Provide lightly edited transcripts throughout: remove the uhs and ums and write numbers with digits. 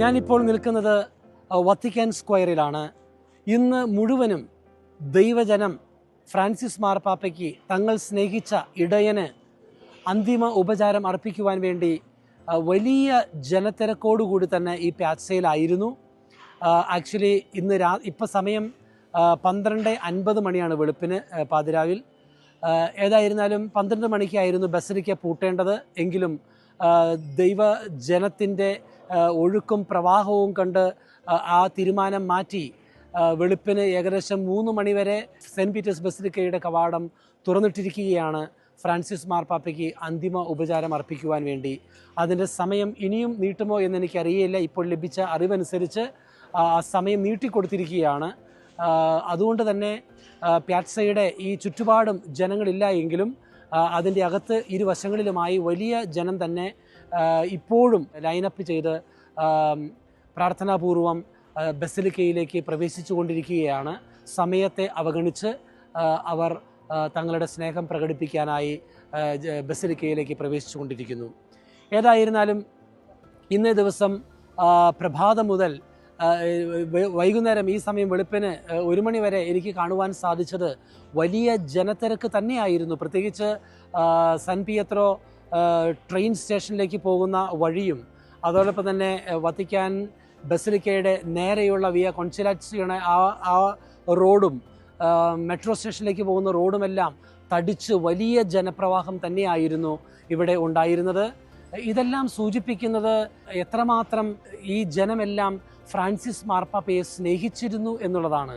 ഞാനിപ്പോൾ നിൽക്കുന്നത് വത്തിക്കാൻ സ്ക്വയറിലാണ്. ഇന്ന് മുഴുവനും ദൈവജനം ഫ്രാൻസിസ് മാർപ്പാപ്പയ്ക്ക് തങ്ങൾ സ്നേഹിച്ച ഇടയന് അന്തിമ ഉപചാരം അർപ്പിക്കുവാൻ വേണ്ടി വലിയ ജനത്തിരക്കോടുകൂടി തന്നെ ഈ പ്യാസയിലായിരുന്നു. ആക്ച്വലി ഇന്ന് ഇപ്പം സമയം 12:50 മണിയാണ് വെളുപ്പിന് പാതിരാവിൽ. ഏതായിരുന്നാലും 12 മണിക്കായിരുന്നു ബസലിക്ക പൂട്ടേണ്ടത്. എങ്കിലും ദൈവജനത്തിൻ്റെ ഒഴുക്കും പ്രവാഹവും കണ്ട് ആ തീരുമാനം മാറ്റി വെളുപ്പിന് ഏകദേശം 3 മണിവരെ സെൻറ്റ് പീറ്റേഴ്സ് ബസലിക്കയുടെ കവാടം തുറന്നിട്ടിരിക്കുകയാണ് ഫ്രാൻസിസ് മാർപ്പാപ്പയ്ക്ക് അന്തിമ ഉപചാരം അർപ്പിക്കുവാൻ വേണ്ടി. അതിൻ്റെ സമയം ഇനിയും നീട്ടുമോ എന്നെനിക്കറിയില്ല. ഇപ്പോൾ ലഭിച്ച അറിവനുസരിച്ച് ആ സമയം നീട്ടിക്കൊടുത്തിരിക്കുകയാണ്. അതുകൊണ്ട് തന്നെ പ്യാസയുടെ ഈ ചുറ്റുപാടും ജനങ്ങളില്ല എങ്കിലും അതിൻ്റെ അകത്ത് ഇരുവശങ്ങളിലുമായി വലിയ ജനം തന്നെ ഇപ്പോഴും ലൈനപ്പ് ചെയ്ത് പ്രാർത്ഥനാപൂർവം ബസലിക്കയിലേക്ക് പ്രവേശിച്ചു കൊണ്ടിരിക്കുകയാണ്. സമയത്തെ അവഗണിച്ച് അവർ തങ്ങളുടെ സ്നേഹം പ്രകടിപ്പിക്കാനായി ബസലിക്കയിലേക്ക് പ്രവേശിച്ചു കൊണ്ടിരിക്കുന്നു. ഏതായിരുന്നാലും ഇന്നേ ദിവസം പ്രഭാതം മുതൽ വൈകുന്നേരം ഈ സമയം വെളുപ്പിന് 1 മണി വരെ എനിക്ക് കാണുവാൻ സാധിച്ചത് വലിയ ജനത്തിരക്ക് തന്നെയായിരുന്നു. പ്രത്യേകിച്ച് സാൻ പിയത്രോ ട്രെയിൻ സ്റ്റേഷനിലേക്ക് പോകുന്ന വഴിയും അതോടൊപ്പം തന്നെ വത്തിക്കാൻ ബസലിക്കയുടെ നേരെയുള്ള വിയ കോൺസിലാറ്റ്സിയുടെ ആ റോഡും മെട്രോ സ്റ്റേഷനിലേക്ക് പോകുന്ന റോഡുമെല്ലാം തടിച്ച് വലിയ ജനപ്രവാഹം തന്നെയായിരുന്നു ഇവിടെ ഉണ്ടായിരുന്നത്. ഇതെല്ലാം സൂചിപ്പിക്കുന്നത് എത്രമാത്രം ഈ ജനമെല്ലാം ഫ്രാൻസിസ് മാർപ്പാപ്പയെ സ്നേഹിച്ചിരുന്നു എന്നുള്ളതാണ്.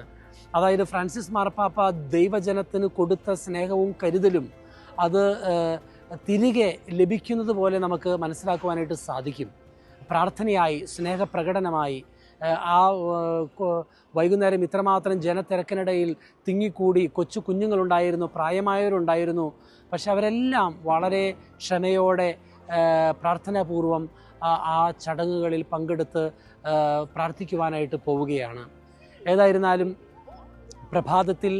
അതായത് ഫ്രാൻസിസ് മാർപ്പാപ്പ ദൈവജനത്തിന് കൊടുത്ത സ്നേഹവും കരുതലും അത് തിരികെ ലഭിക്കുന്നത് പോലെ നമുക്ക് മനസ്സിലാക്കുവാനായിട്ട് സാധിക്കും. പ്രാർത്ഥനയായി, സ്നേഹപ്രകടനമായി ആ വൈകുന്നേരം ഇത്രമാത്രം ജനത്തിരക്കിനിടയിൽ തിങ്ങിക്കൂടി കൊച്ചു കുഞ്ഞുങ്ങളുണ്ടായിരുന്നു, പ്രായമായവരുണ്ടായിരുന്നു. പക്ഷെ അവരെല്ലാം വളരെ ക്ഷമയോടെ പ്രാർത്ഥനാപൂർവം ആ ചടങ്ങുകളിൽ പങ്കെടുത്ത് പ്രാർത്ഥിക്കുവാനായിട്ട് പോവുകയാണ്. ഏതായിരുന്നാലും പ്രഭാതത്തിൽ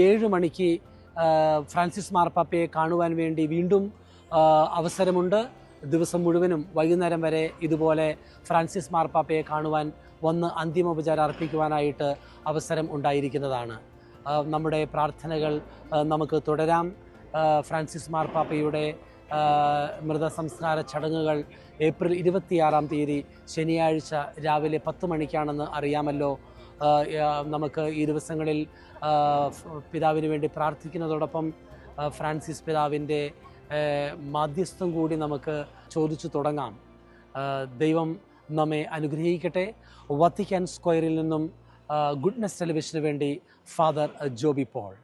7 മണിക്ക് ഫ്രാൻസിസ് മാർപ്പാപ്പയെ കാണുവാൻ വേണ്ടി വീണ്ടും അവസരമുണ്ട്. ദിവസം മുഴുവനും വൈകുന്നേരം വരെ ഇതുപോലെ ഫ്രാൻസിസ് മാർപ്പാപ്പയെ കാണുവാൻ വന്ന് അന്തിമോപചാരം അർപ്പിക്കുവാനായിട്ട് അവസരം ഉണ്ടായിരിക്കുന്നതാണ്. നമ്മുടെ പ്രാർത്ഥനകൾ നമുക്ക് തുടരാം. ഫ്രാൻസിസ് മാർപ്പാപ്പയുടെ മൃതസംസ്കാര ചടങ്ങുകൾ ഏപ്രിൽ 26-ാം തീയതി ശനിയാഴ്ച രാവിലെ 10 മണിക്കാണെന്ന് അറിയാമല്ലോ. നമുക്ക് ഈ ദിവസങ്ങളിൽ പിതാവിന് വേണ്ടി പ്രാർത്ഥിക്കുന്നതോടൊപ്പം ഫ്രാൻസിസ് പിതാവിൻ്റെ മാധ്യസ്ഥം കൂടി നമുക്ക് ചോദിച്ചു തുടങ്ങാം. ദൈവം നമ്മെ അനുഗ്രഹിക്കട്ടെ. വത്തിക്കാൻ സ്ക്വയറിൽ നിന്നും ഗുഡ്നെസ് ടെലിവിഷന് വേണ്ടി ഫാദർ ജോബി പോൾ.